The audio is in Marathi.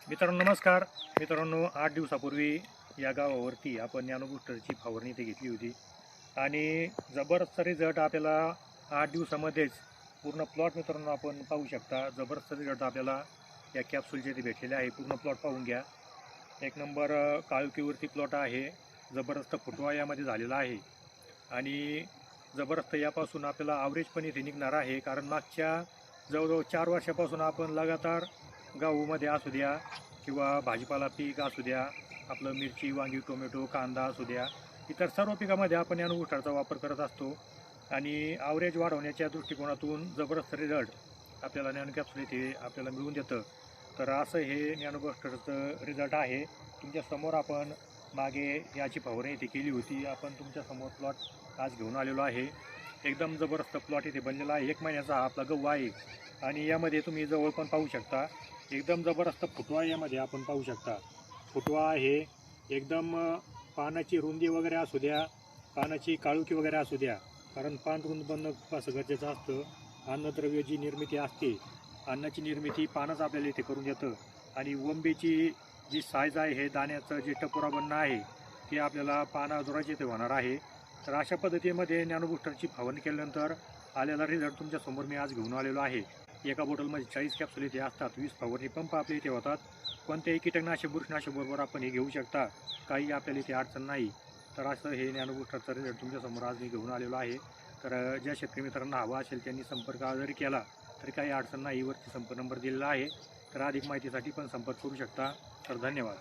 मित्रांनो नमस्कार. मित्रांनो 8 दिवसापूर्वी या गावावरती आपण नॅनो बुस्टरची फवारणी इथे घेतली होती आणि जबरदस्त रिझल्ट आपल्याला 8 दिवसामध्येच पूर्ण प्लॉट मित्रांनो आपण पाहू शकता. जबरदस्त रिझल्ट आपल्याला या कॅप्सूलचे इथे भेटलेले आहे. पूर्ण प्लॉट पाहून घ्या. एक नंबर काळुकीवरती प्लॉट आहे. जबरदस्त फुटवा यामध्ये झालेला आहे आणि जबरदस्त यापासून आपल्याला ॲव्हरेज पण इथे निघणार आहे. कारण मागच्या जवळजवळ 4 वर्षापासून आपण लगातार गहूमध्ये असू द्या किंवा भाजीपाला पीक असू द्या, आपलं मिरची, वांगी, टोमॅटो, कांदा असू द्या, इतर सर्व पिकामध्ये आपण नॅनो बुस्टरचा वापर करत असतो आणि ॲव्हरेज वाढवण्याच्या दृष्टिकोनातून जबरदस्त रिझल्ट आपल्याला नॅनो कॅप्सूल इथे आपल्याला मिळून देतं. तर असं हे नॅनो बुस्टरचं रिझल्ट आहे. तुमच्यासमोर आपण मागे याची फवारणी इथे केली होती. आपण तुमच्यासमोर प्लॉट आज घेऊन आलेलो आहे. एकदम जबरदस्त प्लॉट इथे बनलेला आहे. 1 महिन्याचा हा आपला गहू आहे आणि यामध्ये तुम्ही जवळ पण पाहू शकता. एकदम जबरदस्त फुटवा यामध्ये आपण पाहू शकता. फुटवा आहे एकदम. पानाची रुंदी वगैरे असू द्या, पानाची काळुकी वगैरे असू द्या, कारण पान रुंद बनणं असं गरजेचं असतं. अन्नद्रव्य जी निर्मिती असते, अन्नाची निर्मिती पानच आपल्याला इथे करून देतं आणि वंबीची जी साईज आहे, हे दाण्याचं जे टपोरा बनणं आहे ते आपल्याला पानाद्वाराच इथे होणार आहे. तर अशा पद्धतीमध्ये नॅनो बुस्टरची फवारणी केल्यानंतर आलेला रिझल्ट तुमच्यासमोर मी आज घेऊन आलेलो आहे. एका बॉटलमध्ये 40 कॅप्सूल इथे असतात. 20 फवारणी पंप आपल्या इथे होतात. कोणत्याही कीटकनाशक बुरशीनाशक बरोबर आपण हे घेऊ शकता. काही आपल्याला इथे अडचण नाही. तर असं हे नॅनो बुस्टरचा रिझल्ट तुमच्यासमोर आज मी घेऊन आलेलो आहे. तर ज्या शेतकरी मित्रांना हवा असेल त्यांनी संपर्क जरी केला तरी काही अडचण नाही. वरती संपर्क नंबर दिलेला आहे. तर अधिक माहितीसाठी पण संपर्क करू शकता. तर धन्यवाद.